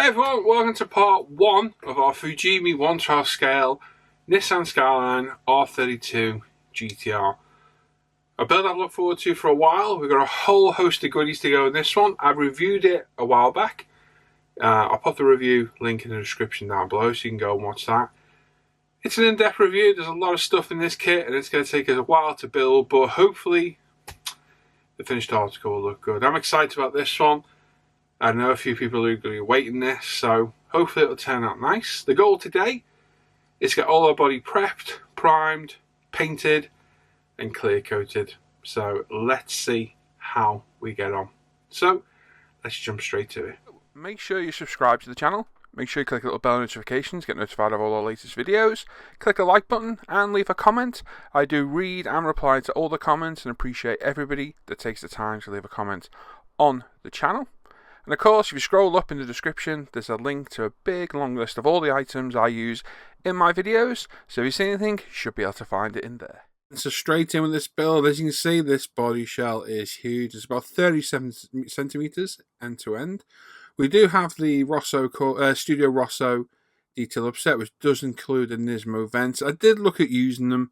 everyone, welcome to part 1 of our Fujimi 1/12 scale Nissan Skyline R32 GTR. A build I've looked forward to for a while. We've got a whole host of goodies to go in this one. I reviewed it a while back. I'll pop the review link in the description down below so you can go and watch that. It's an in-depth review. There's a lot of stuff in this kit and it's going to take us a while to build, but hopefully the finished article will look good. I'm excited about this one. I know a few people are going to be waiting this, so hopefully it'll turn out nice. The goal today is to get all our body prepped, primed, painted and clear coated. So let's see how we get on. So let's jump straight to it. Make sure you subscribe to the channel. Make sure you click the little bell notifications, get notified of all our latest videos. Click the like button and leave a comment. I do read and reply to all the comments and appreciate everybody that takes the time to leave a comment on the channel. And of course, if you scroll up in the description, there's a link to a big long list of all the items I use in my videos. So if you see anything, you should be able to find it in there. So straight in with this build. As you can see, this body shell is huge. It's about 37 centimeters end to end. We do have the Studio Rosso detail upset, which does include the Nismo vents. I did look at using them,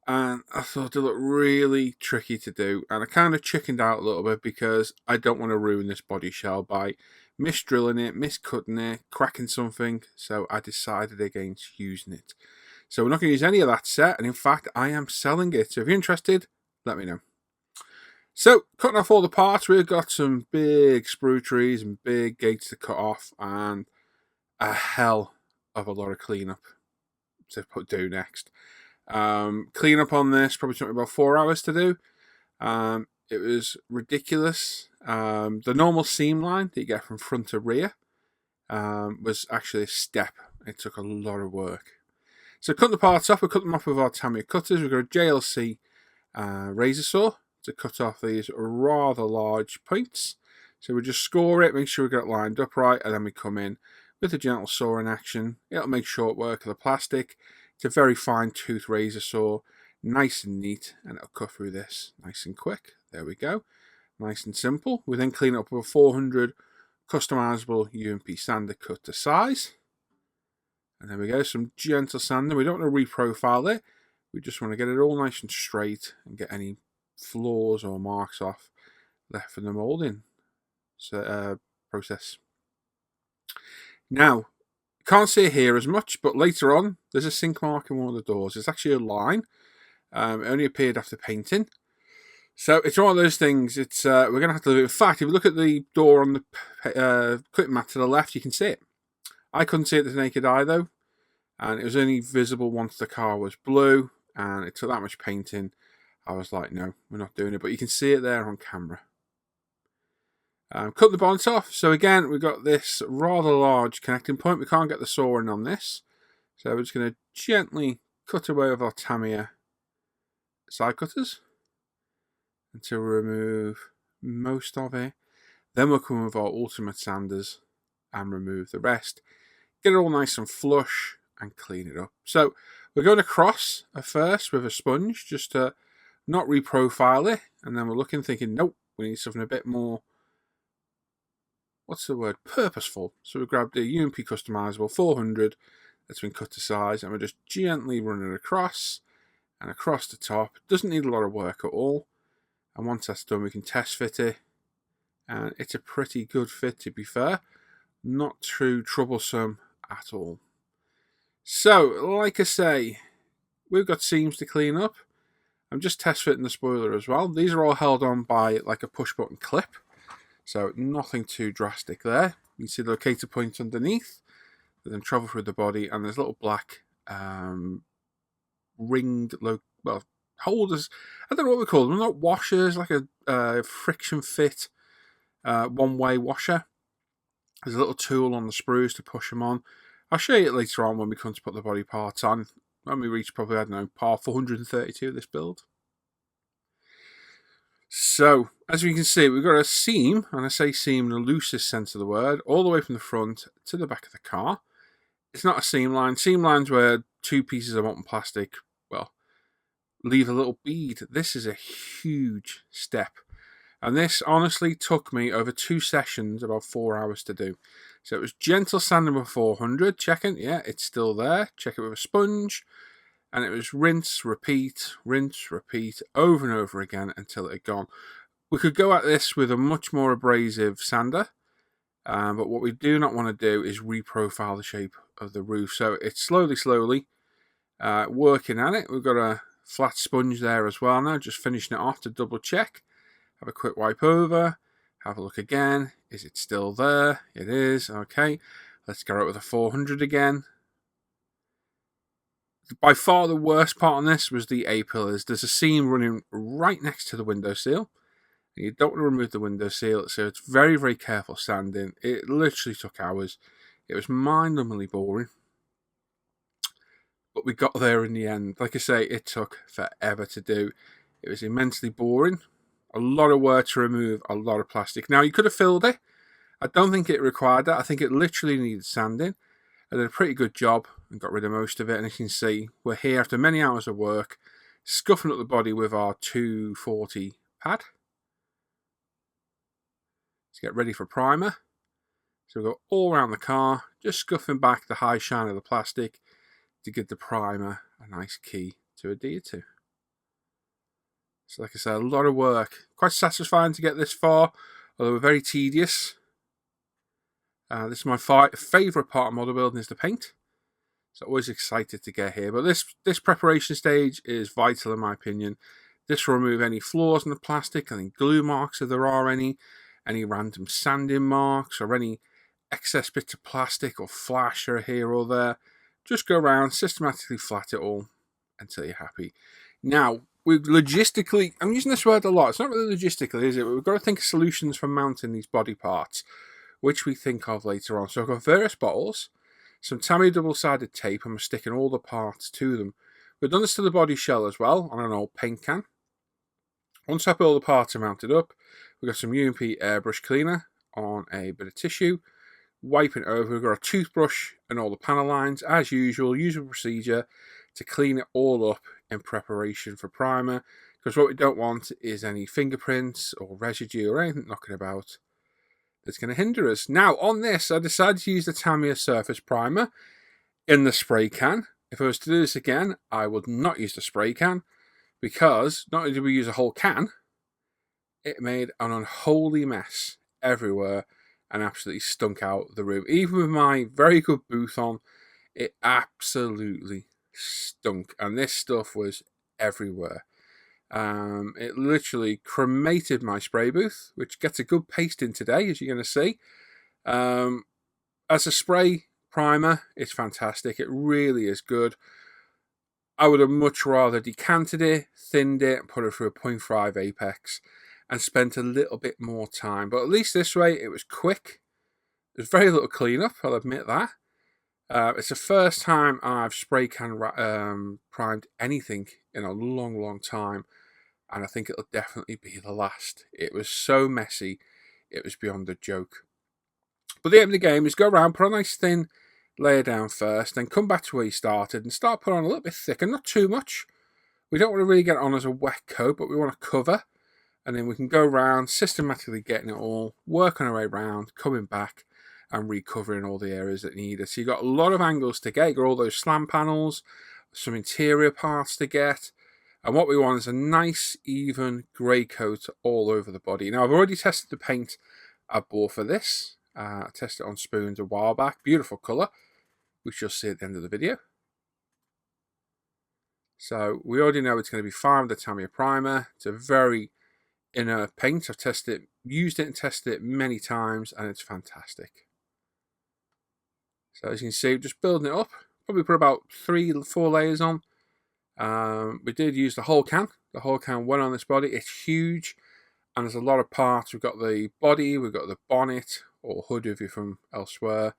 and I thought they looked really tricky to do. And I kind of chickened out a little bit because I don't want to ruin this body shell by misdrilling it, miscutting it, cracking something. So I decided against using it. So we're not going to use any of that set. And in fact, I am selling it. So if you're interested, let me know. So, cutting off all the parts, we've got some big sprue trees and big gates to cut off, and a hell of a lot of cleanup to do next. Cleanup on this probably took me about 4 hours to do. It was ridiculous. The normal seam line that you get from front to rear was actually a step. It took a lot of work. So, cutting the parts off, we cut them off with our Tamiya cutters. We've got a JLC razor saw to cut off these rather large points. So we just score it, make sure we get it lined up right, and then we come in with a gentle saw in action. It'll make short work of the plastic. It's a very fine tooth razor saw, nice and neat, and it'll cut through this nice and quick. There we go. Nice and simple. We then clean up with a 400 customizable UMP sander cut to size. And there we go, some gentle sanding. We don't want to reprofile it. We just want to get it all nice and straight and get any flaws or marks off left from the molding process. Now, you can't see it here as much, but later on there's a sink mark in one of the doors. It's actually a line. It only appeared after painting. So it's one of those things. It's we're going to have to do. In fact, if you look at the door on the cutting mat to the left, you can see it. I couldn't see it with the naked eye though, and it was only visible once the car was blue, and it took that much painting. I was like, no, we're not doing it. But you can see it there on camera. Cut the bonnet off. So again, we've got this rather large connecting point. We can't get the saw in on this. So we're just going to gently cut away with our Tamiya side cutters until we remove most of it. Then we'll come with our ultimate sanders and remove the rest. Get it all nice and flush and clean it up. So we're going across at first with a sponge just to not reprofile it, and then we're looking, thinking, nope, we need something a bit more, what's the word, purposeful. So we grabbed a UMP customizable 400 that's been cut to size, and we're just gently running it across and across the top. It doesn't need a lot of work at all, and once that's done, we can test fit it, and it's a pretty good fit, to be fair. Not too troublesome at all. So, like I say, we've got seams to clean up. I'm just test fitting the spoiler as well. These are all held on by like a push button clip. So nothing too drastic there. You can see the locator points underneath. They then travel through the body, and there's little black ringed holders. I don't know what we call them. They're not washers, like a friction fit one-way washer. There's a little tool on the sprues to push them on. I'll show you it later on when we come to put the body parts on. When we reach probably, I don't know, part 432 of this build. So, as we can see, we've got a seam, and I say seam in the loosest sense of the word, all the way from the front to the back of the car. It's not a seam line. Seam lines where two pieces of molten plastic, well, leave a little bead. This is a huge step. And this honestly took me over 2 sessions, about 4 hours to do. So it was gentle sanding with 400, checking, yeah, it's still there. Check it with a sponge. And it was rinse, repeat, over and over again until it had gone. We could go at this with a much more abrasive sander, but what we do not want to do is reprofile the shape of the roof. So it's slowly working at it. We've got a flat sponge there as well now, just finishing it off to double check. Have a quick wipe over, have a look again. Is it still there? It is. Okay, let's go out with a 400 again. By far the worst part on this was the A-pillars. There's a seam running right next to the windowsill. You don't want to remove the windowsill, so it's very, very careful sanding. It literally took hours. It was mind-numbingly boring. But we got there in the end. Like I say, it took forever to do. It was immensely boring. A lot of work to remove a lot of plastic. Now, you could have filled it. I don't think it required that. I think it literally needed sanding. I did a pretty good job and got rid of most of it. And as you can see, we're here after many hours of work, scuffing up the body with our 240 pad. Let's get ready for primer. So we go all around the car, just scuffing back the high shine of the plastic to give the primer a nice key to adhere to. So like I said, a lot of work. Quite satisfying to get this far, although very tedious. This is my favourite part of model building, is the paint. So always excited to get here. But this preparation stage is vital in my opinion. This will remove any flaws in the plastic, any glue marks if there are any random sanding marks or any excess bits of plastic or flash are here or there. Just go around, systematically flat it all until you're happy. Now, we logistically, I'm using this word a lot. It's not really logistically, is it? We've got to think of solutions for mounting these body parts, which we think of later on. So I've got various bottles, some Tamiya double-sided tape, and we're sticking all the parts to them. We've done this to the body shell as well on an old paint can. Once I put all the parts are mounted up, we've got some UMP airbrush cleaner on a bit of tissue, wiping it over. We've got a toothbrush and all the panel lines, as usual procedure to clean it all up in preparation for primer, because what we don't want is any fingerprints or residue or anything knocking about that's going to hinder us. Now on this, I decided to use the Tamiya Surface Primer in the spray can. If I was to do this again, I would not use the spray can, because not only did we use a whole can, it made an unholy mess everywhere and absolutely stunk out the room. Even with my very good booth on, it absolutely stunk, and this stuff was everywhere. It literally cremated my spray booth, which gets a good pasting today, as you're going to see. As a spray primer, it's fantastic. It really is good. I would have much rather decanted it, thinned it, and put it through a 0.5 apex and spent a little bit more time. But at least this way, it was quick. There's very little cleanup, I'll admit that. It's the first time I've spray can primed anything in a long, long time. And I think it'll definitely be the last. It was so messy, it was beyond a joke. But the aim of the game is go around, put a nice thin layer down first, then come back to where you started and start putting on a little bit thicker, not too much. We don't want to really get it on as a wet coat, but we want to cover. And then we can go around, systematically getting it all, working our way around, coming back and recovering all the areas that need it. So you've got a lot of angles to get. You've got all those slam panels, some interior parts to get. And what we want is a nice, even grey coat all over the body. Now, I've already tested the paint I bought for this. I tested it on spoons a while back. Beautiful colour, which you'll see at the end of the video. So we already know it's going to be fine with the Tamiya primer. It's a very inner paint. I've tested it, used it and tested it many times, and it's fantastic. So as you can see, just building it up. Probably put about 3-4 layers on. We did use the whole can. The whole can went on this body. It's huge, and there's a lot of parts. We've got the body, we've got the bonnet or hood if you're from elsewhere.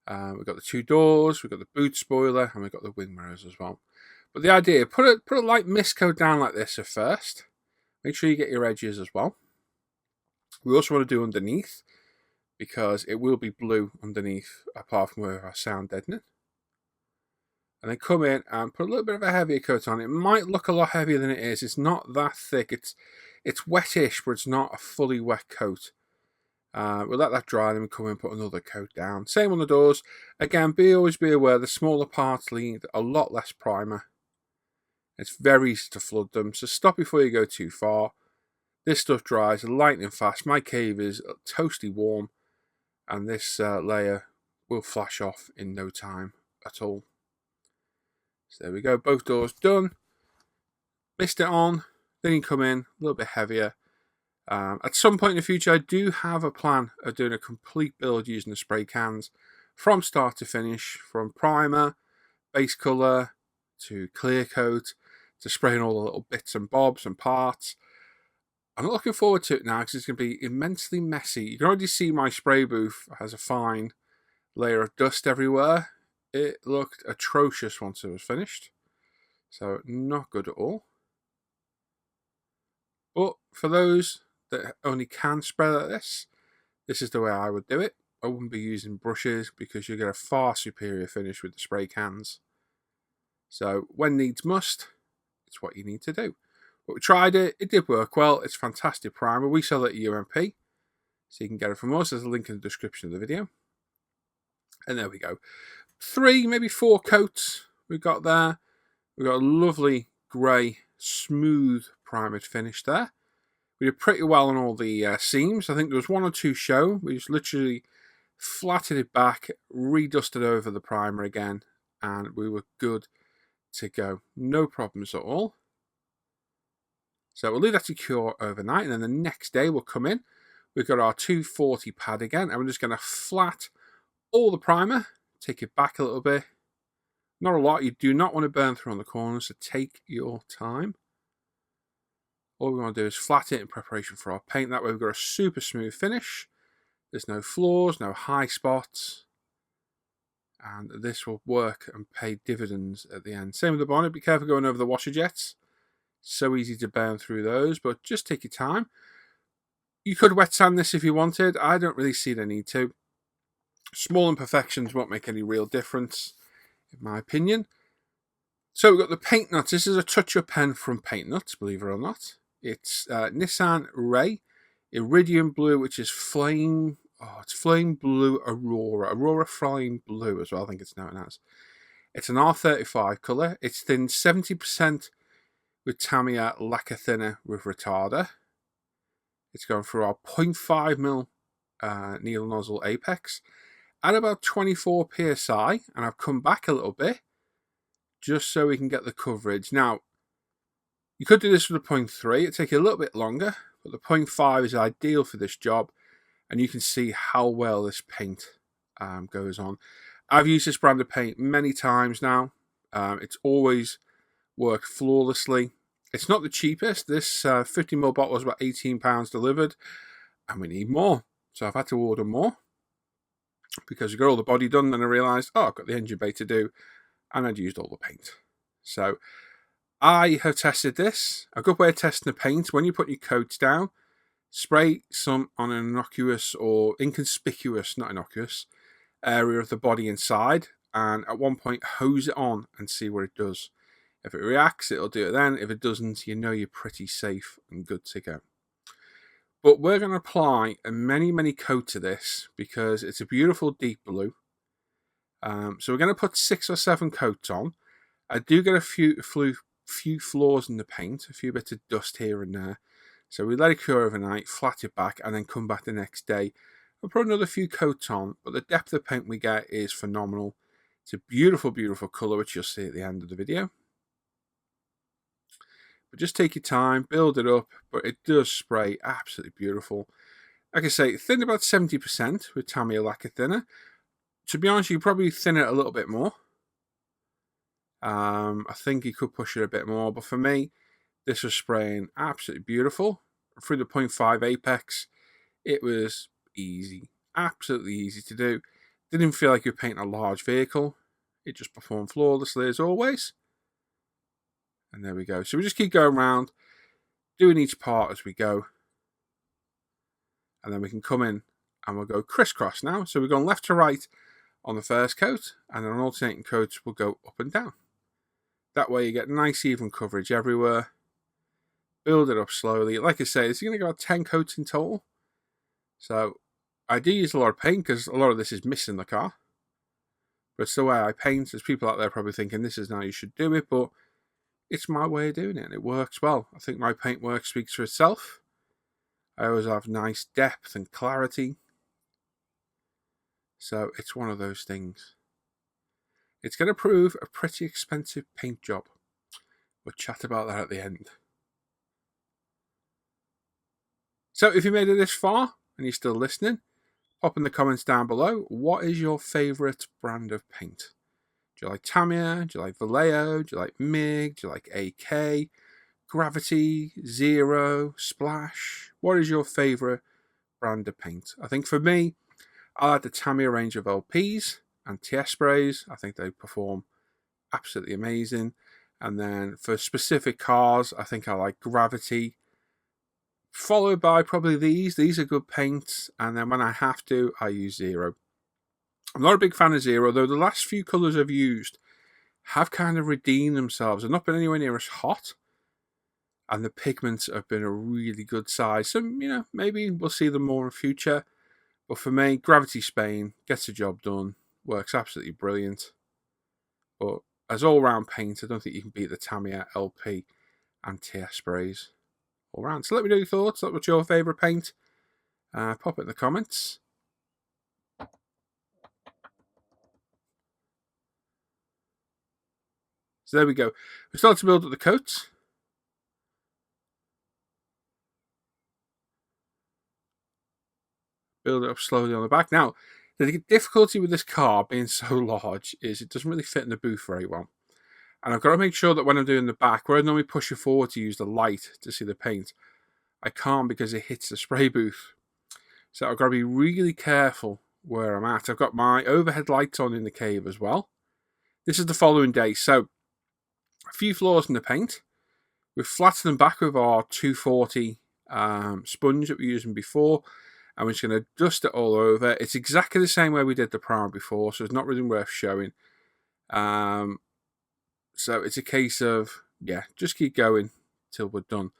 We've got the 2 doors, we've got the boot spoiler, and we've got the wing mirrors as well. But the idea, put a light mist coat down like this at first. Make sure you get your edges as well. We also want to do underneath, because it will be blue underneath, apart from where our sound deadening. And then come in and put a little bit of a heavier coat on. It might look a lot heavier than it is. It's not that thick. It's wettish, but it's not a fully wet coat. We'll let that dry, then we come in and put another coat down. Same on the doors. Again, always be aware the smaller parts need a lot less primer. It's very easy to flood them, so stop before you go too far. This stuff dries lightning fast. My cave is toasty warm, and this layer will flash off in no time at all. So there we go, both doors done. Mist it on, then you come in a little bit heavier. At some point in the future, I do have a plan of doing a complete build using the spray cans from start to finish, from primer, base colour, to clear coat, to spraying all the little bits and bobs and parts. I'm not looking forward to it now because it's going to be immensely messy. You can already see my spray booth has a fine layer of dust everywhere. It looked atrocious once it was finished, so not good at all. But for those that only can spray like this is the way I would do it. I wouldn't be using brushes because you get a far superior finish with the spray cans. So when needs must, it's what you need to do. But we tried it, it did work well. It's fantastic primer. We sell it at UMP, so you can get it from us. There's a link in the description of the video. And there we go. 3, maybe 4 coats we've got there. We've got a lovely grey, smooth primed finish there. We did pretty well on all the seams. I think there was 1 or 2 show. We just literally flattened it back, redusted over the primer again, and we were good to go. No problems at all. So we'll leave that to cure overnight, and then the next day we'll come in. We've got our 240 pad again, and we're just going to flat all the primer, take it back a little bit. Not a lot. You do not want to burn through on the corners, so take your time. All we want to do is flat it in preparation for our paint. That way we've got a super smooth finish. There's no flaws, no high spots. And this will work and pay dividends at the end. Same with the bonnet. Be careful going over the washer jets. So easy to burn through those, but just take your time. You could wet sand this if you wanted. I don't really see the need to. Small imperfections won't make any real difference, in my opinion. So we've got the paint nuts. This is a touch-up pen from Paint Nuts, believe it or not. It's Nissan Ray Iridium Blue, which is flame. Oh, it's Flame Blue Aurora. Aurora Flame Blue as well, I think it's known as. It's an R35 colour. It's thinned 70% with Tamiya lacquer thinner with retarder. It's going through our 0.5mm needle nozzle apex at about 24 psi, and I've come back a little bit just so we can get the coverage. Now, you could do this with a 0.3, it'd take you a little bit longer, but the 0.5 is ideal for this job, and you can see how well this paint goes on. I've used this brand of paint many times now. It's always worked flawlessly. It's not the cheapest. This 50ml bottle was about £18 delivered, and we need more. So I've had to order more because we got all the body done, and I realised, oh, I've got the engine bay to do, and I'd used all the paint. So I have tested this. A good way of testing the paint, when you put your coats down, spray some on an innocuous or inconspicuous, not innocuous, area of the body inside, and at one point hose it on and see what it does. If it reacts, it'll do it then. If it doesn't, you know you're pretty safe and good to go. But we're going to apply many, many coats of this because it's a beautiful deep blue. So we're going to put 6 or 7 coats on. I do get a few flaws in the paint, a few bits of dust here and there. So we let it cure overnight, flat it back, and then come back the next day and put another few coats on. But the depth of paint we get is phenomenal. It's a beautiful, beautiful colour, which you'll see at the end of the video. But just take your time, build it up, but it does spray absolutely beautiful. Like I say, thin about 70% with Tamiya lacquer thinner. To be honest, you probably thin it a little bit more. I think you could push it a bit more, but for me, this was spraying absolutely beautiful. Through the 0.5 apex, it was easy, absolutely easy to do. Didn't feel like you're painting a large vehicle. It just performed flawlessly as always. And there we go. So we just keep going around, doing each part as we go. And then we can come in and we'll go crisscross now. So we're going left to right on the first coat, and then on alternating coats we'll go up and down. That way you get nice even coverage everywhere. Build it up slowly. Like I say, it's going to go about 10 coats in total. So I do use a lot of paint because a lot of this is missing the car. But it's the way I paint. There's people out there probably thinking this is how you should do it, but it's my way of doing it and it works well. I think my paintwork speaks for itself. I always have nice depth and clarity. So it's one of those things. It's going to prove a pretty expensive paint job. We'll chat about that at the end. So if you made it this far and you're still listening, pop in the comments down below. What is your favourite brand of paint? Do you like Tamiya? Do you like Vallejo? Do you like MIG? Do you like AK? Gravity? Zero? Splash? What is your favourite brand of paint? I think for me, I like the Tamiya range of LPs and TS sprays. I think they perform absolutely amazing. And then for specific cars, I think I like Gravity, followed by probably these. These are good paints. And then when I have to, I use Zero. I'm not a big fan of Zero, though the last few colours I've used have kind of redeemed themselves. They've not been anywhere near as hot. And the pigments have been a really good size. So, maybe we'll see them more in future. But for me, Gravity Spain gets the job done. Works absolutely brilliant. But as all-round paint, I don't think you can beat the Tamiya LP and TS sprays all round. So let me know your thoughts. What's your favourite paint? Pop it in the comments. So there we go. We start to build up the coats. Build it up slowly on the back. Now, the difficulty with this car being so large is it doesn't really fit in the booth very well. And I've got to make sure that when I'm doing the back, where I normally push it forward to use the light to see the paint, I can't because it hits the spray booth. So I've got to be really careful where I'm at. I've got my overhead lights on in the cave as well. This is the following day. So a few floors in the paint. We've flattened them back with our 240 sponge that we were using before. And we're just going to dust it all over. It's exactly the same way we did the primer before, so it's not really worth showing. So it's a case of, just keep going till we're done.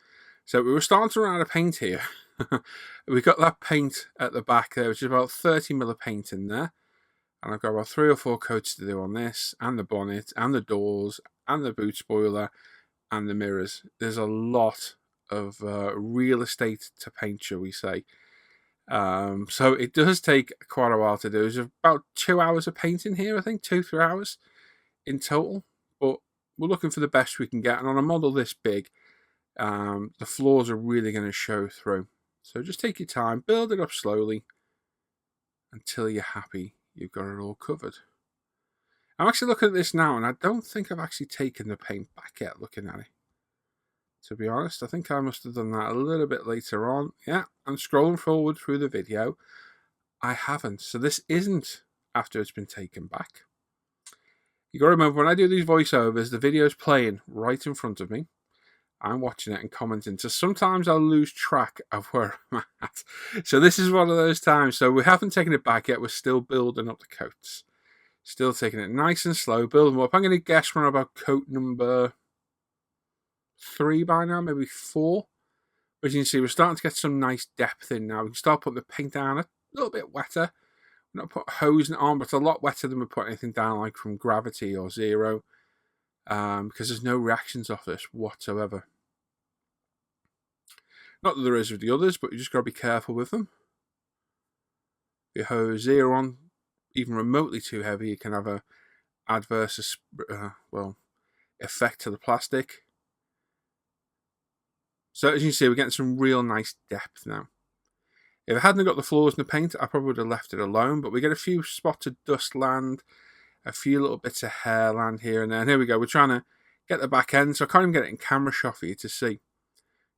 So we were starting to run out of paint here. We've got that paint at the back there, which is about 30 ml of paint in there. And I've got about 3 or 4 coats to do on this, and the bonnet, and the doors, and the boot spoiler, and the mirrors. There's a lot of real estate to paint, shall we say. So it does take quite a while to do. There's about 2 hours of painting here, I think, 2-3 hours in total. But we're looking for the best we can get. And on a model this big, the floors are really going to show through. So just take your time, build it up slowly until you're happy you've got it all covered. I'm actually looking at this now, and I don't think I've actually taken the paint back yet looking at it. To be honest, I think I must have done that a little bit later on. Yeah, I'm scrolling forward through the video. I haven't. So this isn't after it's been taken back. You got to remember, when I do these voiceovers, the video's playing right in front of me. I'm watching it and commenting. So sometimes I'll lose track of where I'm at. So this is one of those times. So we haven't taken it back yet. We're still building up the coats. Still taking it nice and slow, building them up. I'm going to guess we're about coat number 3 by now, maybe 4. As you can see, we're starting to get some nice depth in now. We can start putting the paint down a little bit wetter. We're not put hosing it on, but it's a lot wetter than we put anything down like from Gravity or Zero, because there's no reactions off this whatsoever. Not that there is with the others, but you just got to be careful with them. If you hose Zero on even remotely too heavy, you can have a adverse effect to the plastic. So as you can see, we're getting some real nice depth now. If I hadn't got the floors and the paint, I probably would have left it alone, but we get a few spots of dust land, a few little bits of hair land here and there. And here we go, we're trying to get the back end, so I can't even get it in camera shot for you to see,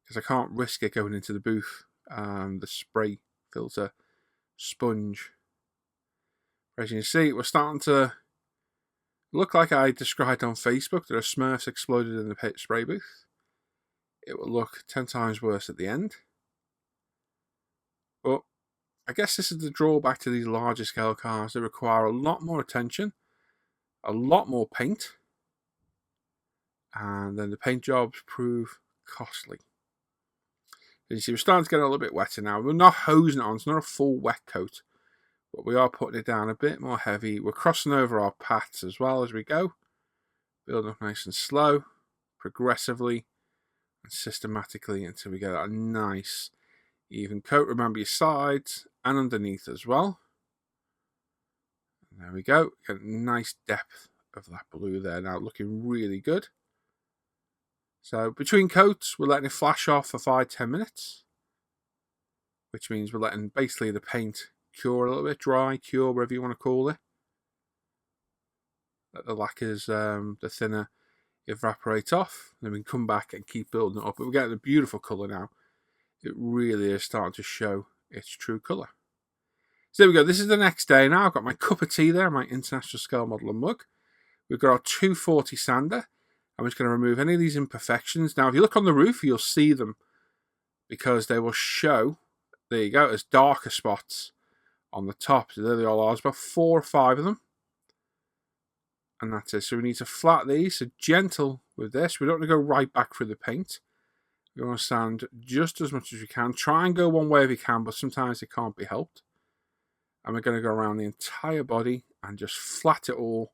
because I can't risk it going into the booth. The spray filter sponge. As you can see, we're starting to look like I described on Facebook that a Smurfs exploded in the spray booth. It will look 10 times worse at the end. But I guess this is the drawback to these larger scale cars. They require a lot more attention, a lot more paint, and then the paint jobs prove costly. As you see, we're starting to get a little bit wetter now. We're not hosing it on, it's not a full wet coat, but we are putting it down a bit more heavy. We're crossing over our paths as well as we go, building up nice and slow, progressively and systematically until we get a nice even coat. Remember your sides and underneath as well. And there we go. Get a nice depth of that blue there now, looking really good. So between coats, we're letting it flash off for 5-10 minutes, which means we're letting basically the paint cure a little bit, dry, cure, whatever you want to call it. Let the lacquers, the thinner, evaporate off. Then we can come back and keep building it up. But we're getting a beautiful colour now. It really is starting to show its true colour. So there we go. This is the next day now. I've got my cup of tea there, my international scale model and mug. We've got our 240 sander. I'm just going to remove any of these imperfections. Now, if you look on the roof, you'll see them because they will show, there you go, as darker spots on the top. So there they all are. There's about 4 or 5 of them. And that's it. So we need to flat these. So gentle with this. We don't want to go right back through the paint. We want to sand just as much as we can. Try and go one way if you can, but sometimes it can't be helped. And we're going to go around the entire body and just flat it all.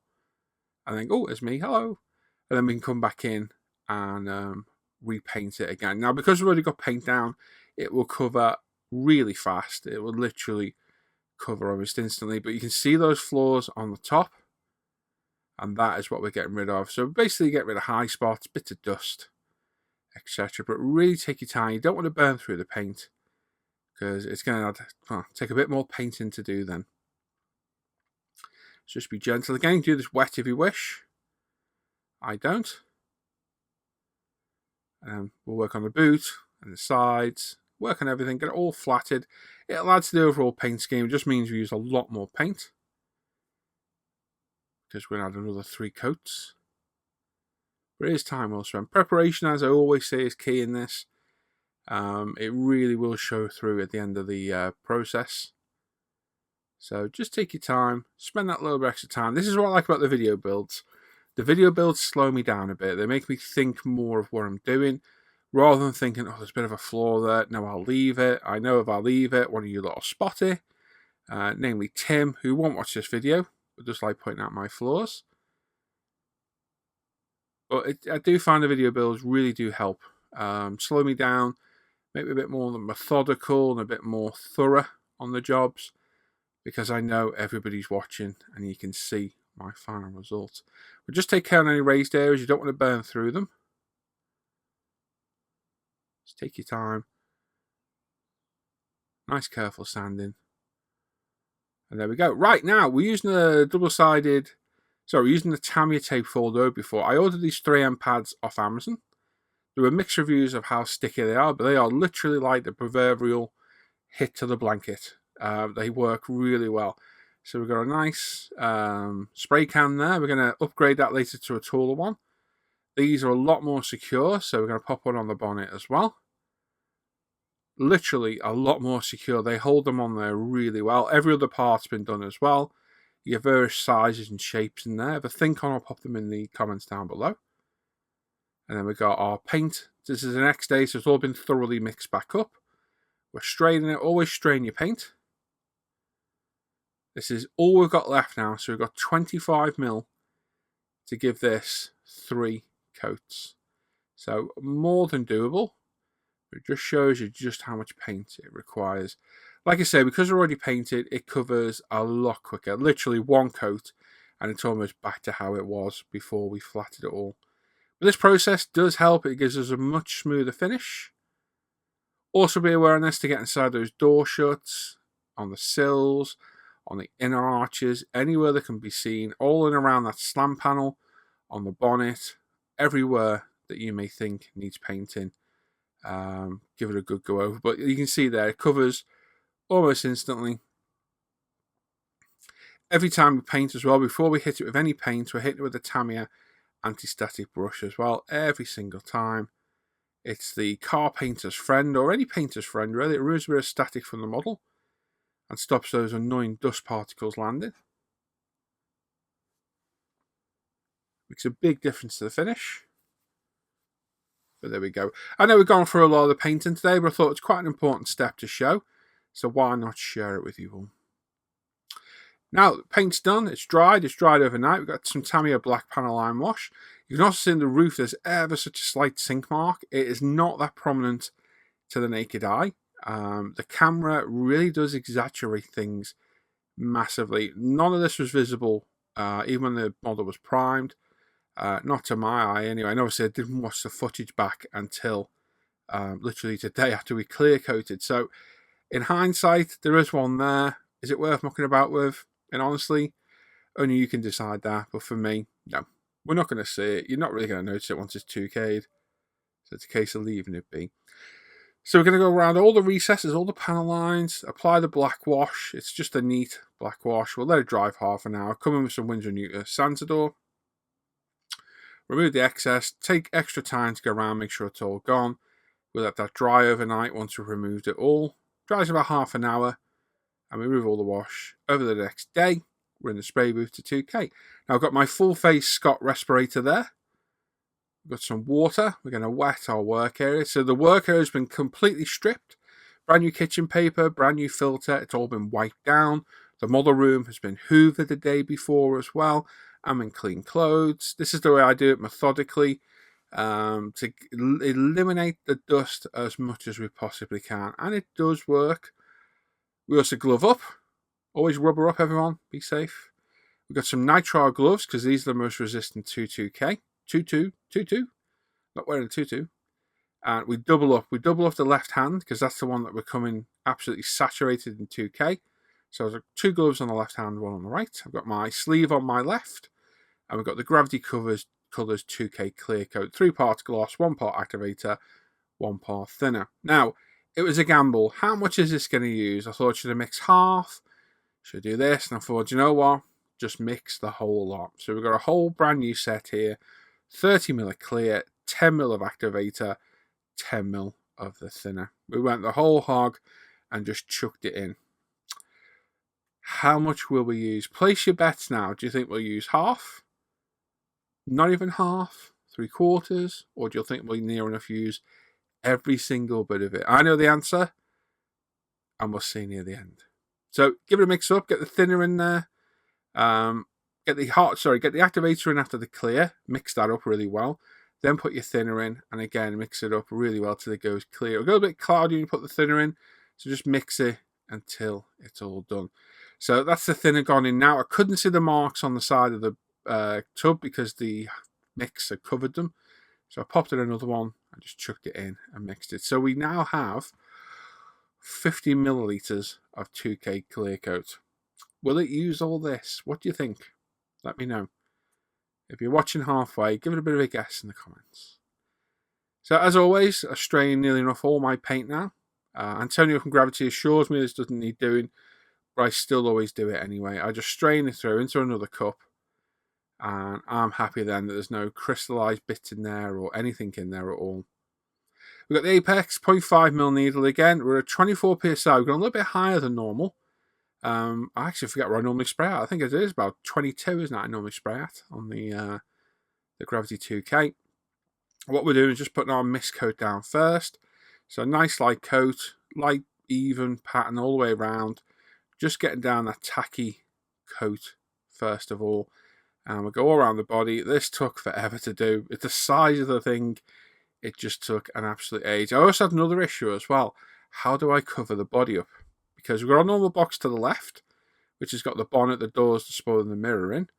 And then, oh, it's me, hello. And then we can come back in and repaint it again. Now, because we've already got paint down, it will cover really fast. It will literally cover almost instantly. But you can see those flaws on the top. And that is what we're getting rid of. So basically get rid of high spots, bits of dust, etc. But really take your time. You don't want to burn through the paint because it's going to take a bit more painting to do then. So just be gentle. Again, do this wet if you wish. I don't. We'll work on the boot and the sides, work on everything, get it all flatted. It'll add to the overall paint scheme. It just means we use a lot more paint because we're going to add another 3 coats. But it is time well spent. Preparation, as I always say, is key in this. It really will show through at the end of the process. So just take your time, spend that little bit extra time. This is what I like about the video builds. The video builds slow me down a bit. They make me think more of what I'm doing rather than thinking, oh, there's a bit of a flaw there. No, I'll leave it. I know if I leave it, one of you lot will spot it. Namely Tim, who won't watch this video, but just like pointing out my flaws. But I do find the video builds really do help. Slow me down, make me a bit more methodical and a bit more thorough on the jobs because I know everybody's watching and you can see my final result. But just take care of any raised areas. You don't want to burn through them. Just take your time. Nice careful sanding. And there we go. Right now, we're using the we're using the Tamiya tape folder before. I ordered these 3M pads off Amazon. There were mixed reviews of how sticky they are, but they are literally like the proverbial hit to the blanket. They work really well. So we've got a nice spray can there. We're going to upgrade that later to a taller one. These are a lot more secure, so we're going to pop one on the bonnet as well. Literally a lot more secure. They hold them on there really well. Every other part's been done as well. You have various sizes and shapes in there. If I think on, I'll pop them in the comments down below. And then we've got our paint. This is the next day, so it's all been thoroughly mixed back up. We're straining it. Always strain your paint. This is all we've got left now. So we've got 25mm to give this 3 coats. So more than doable. It just shows you just how much paint it requires. Like I say, because we're already painted, it covers a lot quicker. Literally 1 coat and it's almost back to how it was before we flatted it all. But this process does help. It gives us a much smoother finish. Also be aware on this to get inside those door shuts, on the sills, on the inner arches, anywhere that can be seen, all in around that slam panel, on the bonnet, everywhere that you may think needs painting. Give it a good go over. But you can see there, it covers almost instantly. Every time we paint as well, before we hit it with any paint, we're hitting it with a Tamiya anti-static brush as well, every single time. It's the car painter's friend, or any painter's friend really. It removes a bit of static from the model and stops those annoying dust particles landing. Makes a big difference to the finish. But there we go. I know we've gone through a lot of the painting today, but I thought it's quite an important step to show. So why not share it with you all? Now, the paint's done. It's dried overnight. We've got some Tamiya black panel line wash. You can also see in the roof there's ever such a slight sink mark. It is not that prominent to the naked eye. The camera really does exaggerate things massively. None of this was visible even when the model was primed. Not to my eye anyway. And obviously I didn't watch the footage back until literally today after we clear coated. So in hindsight, there is one there. Is it worth mucking about with? And honestly, only you can decide that. But for me, no. We're not going to see it. You're not really going to notice it once it's 2K'd. So it's a case of leaving it be. So we're going to go around all the recesses, all the panel lines, apply the black wash. It's just a neat black wash. We'll let it dry for half an hour. Come in with some Winsor & Newton Sandador. Remove the excess. Take extra time to go around, make sure it's all gone. We'll let that dry overnight once we've removed it all. Dries about half an hour. And we remove all the wash. Over the next day, we're in the spray booth to 2K. Now I've got my full face Scott respirator there. We've got some water. We're going to wet our work area. So the work area has been completely stripped. Brand new kitchen paper, brand new filter. It's all been wiped down. The model room has been hoovered the day before as well. I'm in clean clothes. This is the way I do it methodically to eliminate the dust as much as we possibly can. And it does work. We also glove up. Always rubber up, everyone. Be safe. We've got some nitrile gloves because these are the most resistant to 2K. 2-2. Not wearing a 2-2. And we double up. We double up the left hand because that's the one that we're coming absolutely saturated in 2K. So I've got 2 gloves on the left hand, 1 on the right. I've got my sleeve on my left. And we've got the Gravity Colours 2K clear coat. 3 parts gloss, 1 part activator, 1 part thinner. Now, it was a gamble. How much is this going to use? I thought, should I mix half? Should I do this? And I thought, you know what? Just mix the whole lot. So we've got a whole brand new set here. 30ml of clear, 10ml of activator, 10ml of the thinner. We went the whole hog and just chucked it in. How much will we use? Place your bets now. Do you think we'll use half? Not even half? 3/4? Or do you think we'll near enough use every single bit of it? I know the answer, and we'll see near the end. So give it a mix up. Get the thinner in there. Get the activator in after the clear. Mix that up really well. Then put your thinner in, and again mix it up really well till it goes clear. It'll go a bit cloudy when you put the thinner in, so just mix it until it's all done. So that's the thinner gone in now. I couldn't see the marks on the side of the tub because the mix had covered them. So I popped in another one and just chucked it in and mixed it. So we now have 50 millilitres of 2K clear coat. Will it use all this? What do you think? Let me know. If you're watching halfway, give it a bit of a guess in the comments. So as always, I strain nearly enough all my paint now. Antonio from Gravity assures me this doesn't need doing, but I still always do it anyway. I just strain it through into another cup, and I'm happy then that there's no crystallized bits in there or anything in there at all. We've got the Apex 0.5mm needle again. We're at 24 psi. We've gone a little bit higher than normal. I actually forget where I normally spray at. I think it is about 22, isn't it? I normally spray at on the Gravity 2K. What we're doing is just putting our mist coat down first. So a nice light coat, light even pattern all the way around. Just getting down that tacky coat first of all. And we'll go all around the body. This took forever to do. It's the size of the thing. It just took an absolute age. I also had another issue as well. How do I cover the body up? Because we've got a normal box to the left, which has got the bonnet, the doors, the spoiler, and the mirror in.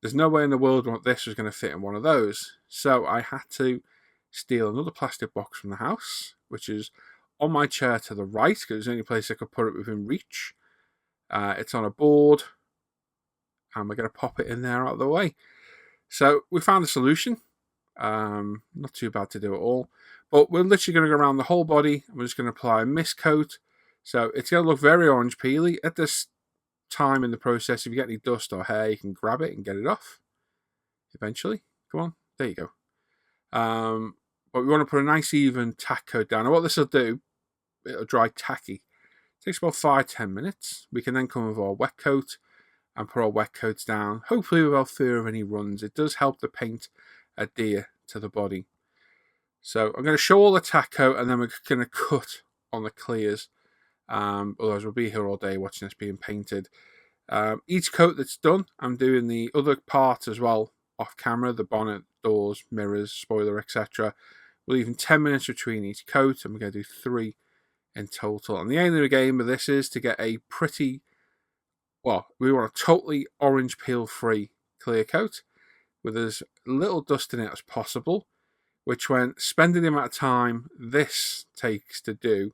There's no way in the world this was going to fit in one of those. So I had to steal another plastic box from the house, which is on my chair to the right, because it's the only place I could put it within reach. It's on a board, and we're going to pop it in there out of the way. So we found a solution. Not too bad to do at all. But we're literally going to go around the whole body, and we're just going to apply a mist coat. So it's going to look very orange peely. At this time in the process, if you get any dust or hair, you can grab it and get it off. Eventually. Come on. There you go. But we want to put a nice even tack coat down. And what this will do, it'll dry tacky. It takes about 5-10 minutes. We can then come with our wet coat and put our wet coats down, hopefully without fear of any runs. It does help the paint adhere to the body. So I'm going to show all the tack coat, and then we're going to cut on the clears. Otherwise we'll be here all day watching this being painted. Each coat that's done, I'm doing the other parts as well off camera, the bonnet, doors, mirrors, spoiler, etc. We're leaving 10 minutes between each coat, and we're going to do 3 in total. And the aim of the game of this is to get a pretty, well, we want a totally orange peel free clear coat with as little dust in it as possible, which when spending the amount of time this takes to do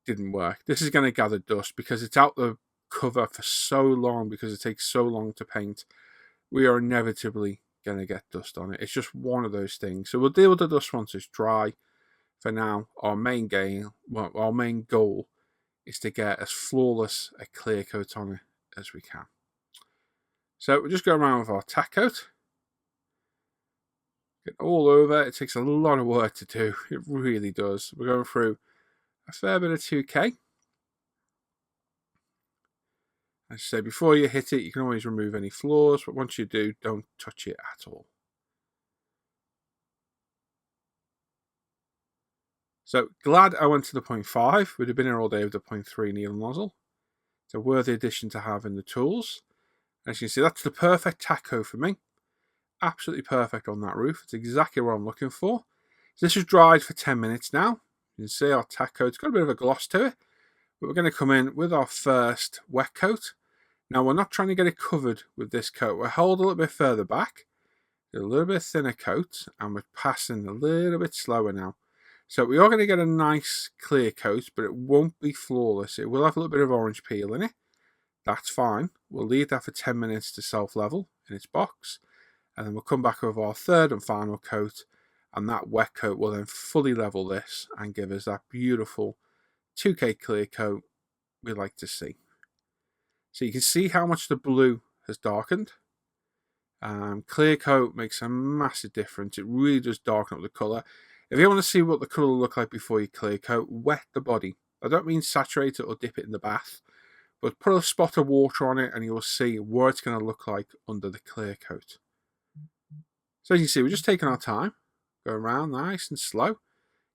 didn't work. This is going to gather dust because it's out the cover for so long, because it takes so long to paint. We are inevitably going to get dust on it. It's just one of those things. So we'll deal with the dust once it's dry. For now, our main goal is to get as flawless a clear coat on it as we can. So we'll just go around with our tack coat. Get all over. It takes a lot of work to do. It really does. We're going through a fair bit of 2K. As I say, before you hit it, you can always remove any flaws, but once you do, don't touch it at all. So glad I went to the 0.5. We'd have been here all day with the 0.3 needle nozzle. It's a worthy addition to have in the tools. As you can see, that's the perfect tack coat for me. Absolutely perfect on that roof. It's exactly what I'm looking for. So this is dried for 10 minutes now. You can see our tack coat's got a bit of a gloss to it. But we're going to come in with our first wet coat. Now we're not trying to get it covered with this coat. We'll hold a little bit further back. A little bit thinner coat. And we're passing a little bit slower now. So we are going to get a nice clear coat, but it won't be flawless. It will have a little bit of orange peel in it. That's fine. We'll leave that for 10 minutes to self-level in its box. And then we'll come back with our third and final coat. And that wet coat will then fully level this and give us that beautiful 2K clear coat we like to see. So you can see how much the blue has darkened. Clear coat makes a massive difference. It really does darken up the colour. If you want to see what the colour will look like before you clear coat, wet the body. I don't mean saturate it or dip it in the bath, but put a spot of water on it and you'll see what it's going to look like under the clear coat. So as you can see, we're just taking our time, go around nice and slow,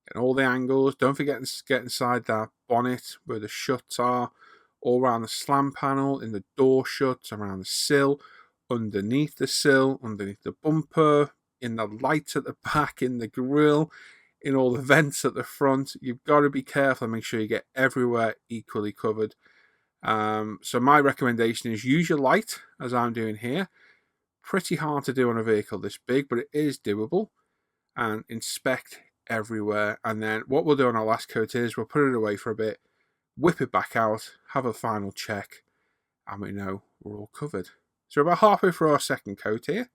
getting all the angles. Don't forget to get inside that bonnet where the shuts are, all around the slam panel, in the door shuts, around the sill, underneath the sill, underneath the bumper, in the lights at the back, in the grille, in all the vents at the front. You've got to be careful and make sure you get everywhere equally covered. So my recommendation is use your light, as I'm doing here. Pretty hard to do on a vehicle this big, but it is doable. And inspect everywhere. And then what we'll do on our last coat is we'll put it away for a bit, whip it back out, have a final check, and we know we're all covered. So we're about halfway through our second coat here.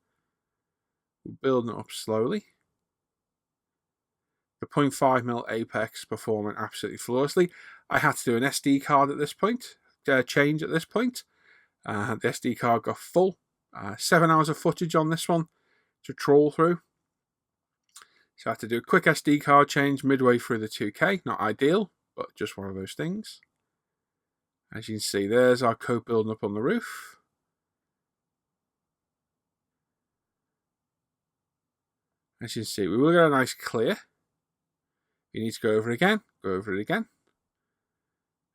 We're building it up slowly. The 0.5mm apex performing absolutely flawlessly. I had to do an SD card at this point, change at this point. The SD card got full. 7 hours of footage on this one to trawl through. So I had to do a quick SD card change midway through the 2K. Not ideal, but just one of those things. As you can see, there's our coat building up on the roof. As you can see, we will get a nice clear. If you need to go over it again, go over it again.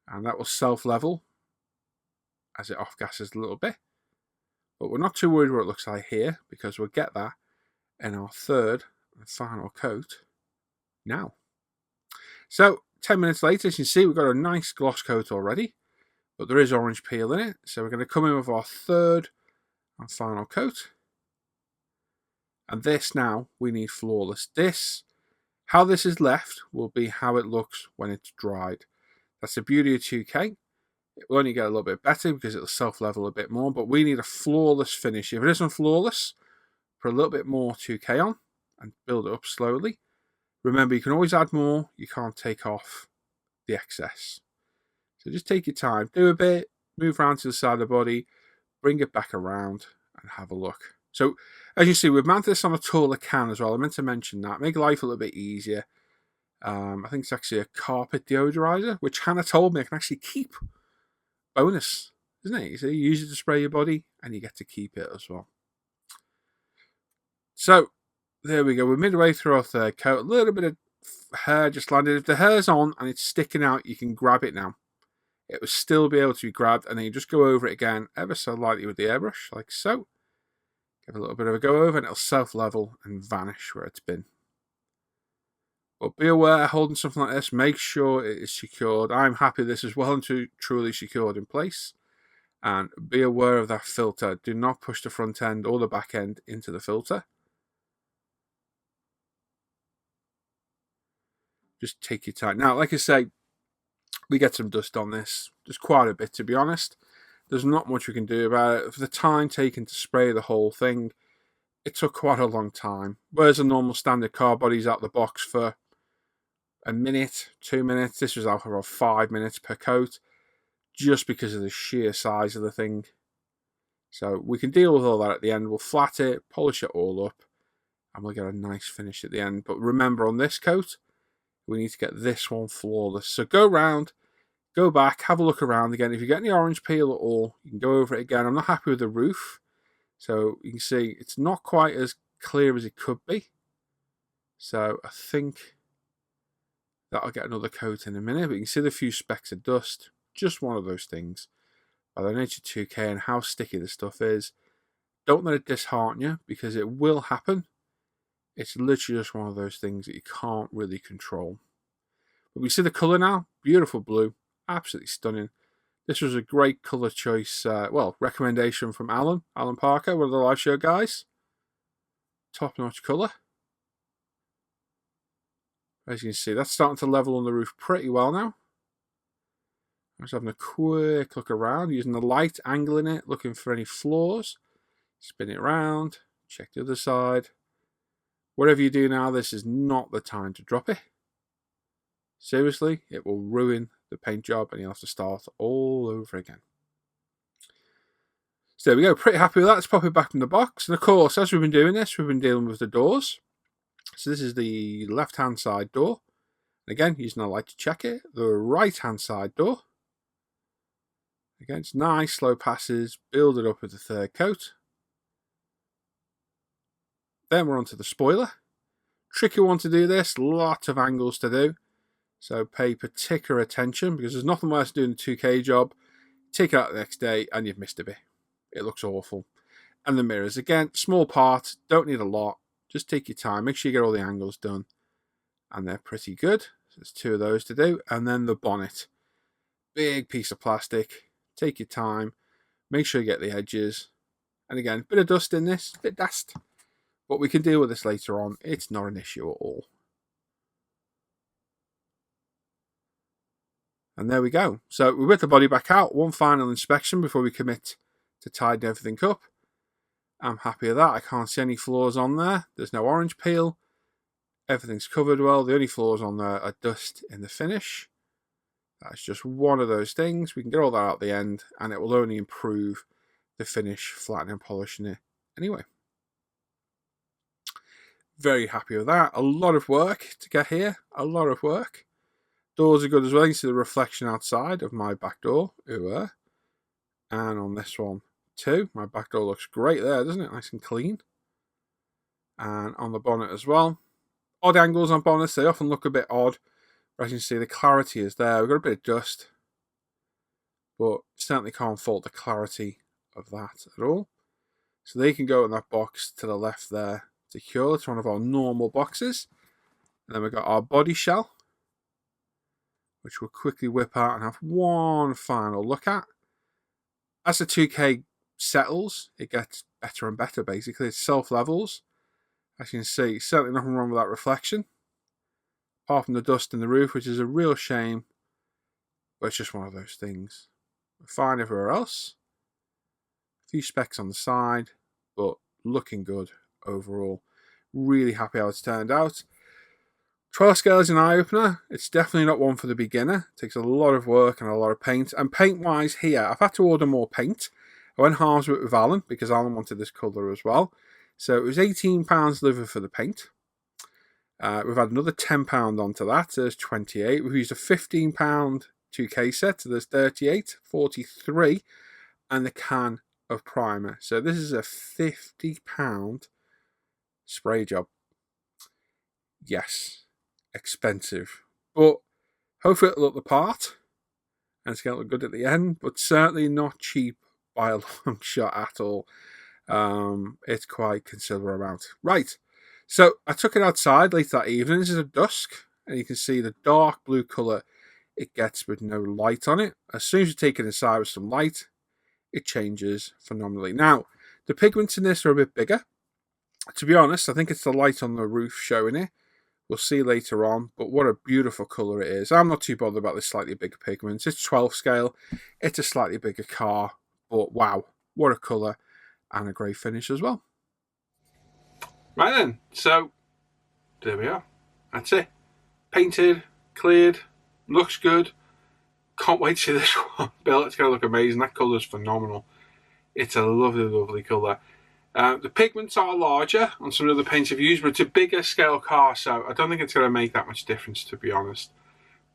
And that will self-level as it off-gasses a little bit. But we're not too worried what it looks like here, because we'll get that in our third and final coat now. So 10 minutes later, as you can see, we've got a nice gloss coat already, but there is orange peel in it. So we're going to come in with our third and final coat. And this now, we need flawless. How this is left will be how it looks when it's dried. That's the beauty of 2K. It will only get a little bit better because it'll self-level a bit more, but we need a flawless finish. If it isn't flawless, put a little bit more 2K on and build it up slowly. Remember, you can always add more. You can't take off the excess. So just take your time. Do a bit, move around to the side of the body, bring it back around and have a look. So as you see, we've mounted this on a taller can as well. I meant to mention that. Make life a little bit easier. I think it's actually a carpet deodorizer, which Hannah told me I can actually keep. Bonus, isn't it? So you use it to spray your body and you get to keep it as well. So there we go. We're midway through our third coat. A little bit of hair just landed. If the hair's on and it's sticking out, you can grab it now. It will still be able to be grabbed, and then you just go over it again ever so lightly with the airbrush, like so. Give a little bit of a go over, and it'll self-level and vanish where it's been. But be aware, holding something like this, make sure it is secured. I'm happy this is well and truly secured in place. And be aware of that filter. Do not push the front end or the back end into the filter. Just take your time. Now, like I say, we get some dust on this. There's quite a bit, to be honest. There's not much we can do about it. For the time taken to spray the whole thing, it took quite a long time. Whereas a normal standard car body's out the box for a minute, 2 minutes. This was out for about 5 minutes per coat, just because of the sheer size of the thing. So we can deal with all that at the end. We'll flat it, polish it all up, and we'll get a nice finish at the end. But remember, on this coat, we need to get this one flawless. So go round, go back, have a look around again. If you get any orange peel at all, you can go over it again. I'm not happy with the roof. So you can see it's not quite as clear as it could be. So I think that I'll get another coat in a minute. But you can see the few specks of dust. Just one of those things. By the nature 2K and how sticky the stuff is, don't let it dishearten you, because it will happen. It's literally just one of those things that you can't really control. But we see the colour now. Beautiful blue. Absolutely stunning. This was a great colour choice. Recommendation from Alan Parker, one of the live show guys. Top-notch colour. As you can see, that's starting to level on the roof pretty well now. I'm just having a quick look around, using the light, angling it, looking for any flaws. Spin it around, check the other side. Whatever you do now, this is not the time to drop it. Seriously, it will ruin the paint job and you'll have to start all over again. So there we go, pretty happy with that. Let's pop it back in the box. And of course, as we've been doing this, we've been dealing with the doors. So this is the left-hand side door. Again, using the light to check it. The right-hand side door. Again, it's nice, slow passes, build it up with the third coat. Then we're onto the spoiler. Tricky one to do this, lots of angles to do. So pay particular attention, because there's nothing worse than doing a 2K job. Take it out the next day and you've missed a bit. It looks awful. And the mirrors, again, small part, don't need a lot. Just take your time, make sure you get all the angles done. And they're pretty good. So there's 2 of those to do. And then the bonnet. Big piece of plastic. Take your time. Make sure you get the edges. And again, a bit of dust in this, a bit dust. But we can deal with this later on. It's not an issue at all. And there we go. So we whip the body back out. One final inspection before we commit to tidying everything up. I'm happy with that. I can't see any flaws on there. There's no orange peel. Everything's covered well. The only flaws on there are dust in the finish. That's just one of those things. We can get all that out at the end, and it will only improve the finish, flattening and polishing it anyway. Very happy with that. A lot of work to get here. A lot of work. Doors are good as well. You can see the reflection outside of my back door. And on this one too. My back door looks great there, doesn't it? Nice and clean. And on the bonnet as well. Odd angles on bonnets. They often look a bit odd. As you can see, the clarity is there. We've got a bit of dust, but certainly can't fault the clarity of that at all. So they can go in that box to the left there. Secure. It's one of our normal boxes. And then we've got our body shell, which we'll quickly whip out and have one final look at. As the 2K settles, it gets better and better, basically. It self-levels. As you can see, certainly nothing wrong with that reflection. Apart from the dust in the roof, which is a real shame. But it's just one of those things. We're fine everywhere else. A few specks on the side, but looking good overall. Really happy how it's turned out. Trial scale is an eye-opener. It's definitely not one for the beginner. It takes a lot of work and a lot of paint. And paint-wise here, I've had to order more paint. I went halves with Alan, because Alan wanted this colour as well. So it was £18 delivered for the paint. We've had another £10 onto that, so there's 28. We've used a £15 2K set, so there's 38, 43, and the can of primer. So this is a £50 spray job. yes, expensive. But hopefully it'll look the part. And it's going to look good at the end. But certainly not cheap by a long shot at all. It's quite considerable amount. Right. So I took it outside late that evening. This is at dusk. And you can see the dark blue colour it gets with no light on it. As soon as you take it inside with some light, it changes phenomenally. Now, the pigments in this are a bit bigger. To be honest, I think it's the light on the roof showing it. We'll see later on, but what a beautiful colour it is. I'm not too bothered about the slightly bigger pigments. It's 12 scale. It's a slightly bigger car, but wow, what a colour and a great finish as well. Right then, so there we are. That's it. Painted, cleared, looks good. Can't wait to see this one built. It's going to look amazing. That colour is phenomenal. It's a lovely, lovely colour. The pigments are larger on some of the paints I've used, but it's a bigger scale car, so I don't think it's going to make that much difference, to be honest.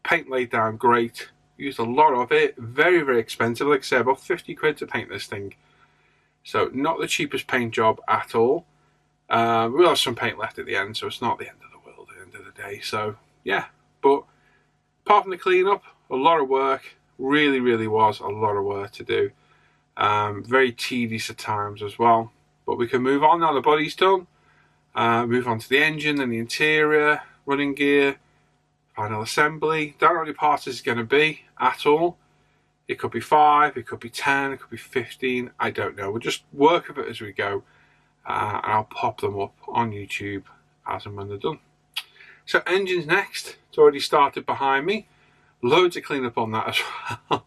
Paint laid down great. Used a lot of it. Very, very expensive. Like I said, about 50 quid to paint this thing. So not the cheapest paint job at all. We'll have some paint left at the end, so it's not the end of the world at the end of the day. So yeah, but apart from the cleanup, a lot of work. Really, really was a lot of work to do. Very tedious at times as well. But we can move on now. The body's done. Move on to the engine and the interior, running gear, final assembly. Don't know how many parts this is going to be at all. It could be 5, it could be 10, it could be 15. I don't know. We'll just work with it as we go. And I'll pop them up on YouTube as and when they're done. So engine's next. It's already started behind me. Loads of cleanup on that as well.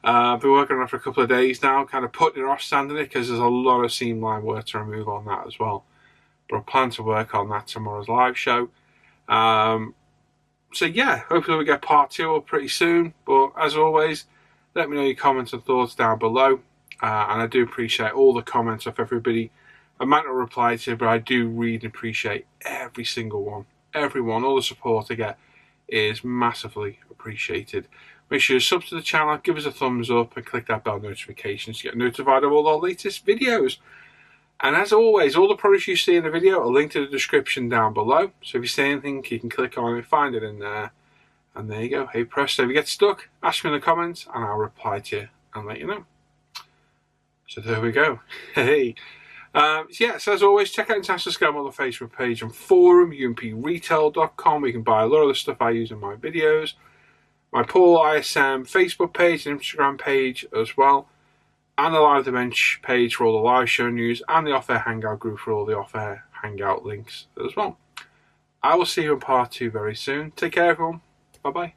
I've been working on it for a couple of days now, kind of putting it off, sanding it, because there's a lot of seam line work to remove on that as well. But I plan to work on that tomorrow's live show. So yeah, hopefully we get part 2 up pretty soon. But as always, let me know your comments and thoughts down below. And I do appreciate all the comments of everybody. I might not reply to, but I do read and appreciate every single one. Everyone, all the support I get is massively appreciated. Make sure you sub to the channel, give us a thumbs up, and click that bell notification to get notified of all our latest videos. And as always, all the products you see in the video are linked in the description down below. So if you see anything, you can click on it, find it in there. And there you go. Hey presto, if you get stuck, ask me in the comments and I'll reply to you and let you know. So there we go. Hey. Yes, as always, check out International Scale Model Facebook page and forum, umpretail.com, where you can buy a lot of the stuff I use in my videos. My Paul ISM Facebook page and Instagram page as well. And the Live the Bench page for all the live show news. And the Off Air Hangout group for all the Off Air Hangout links as well. I will see you in part 2 very soon. Take care, everyone. Bye-bye.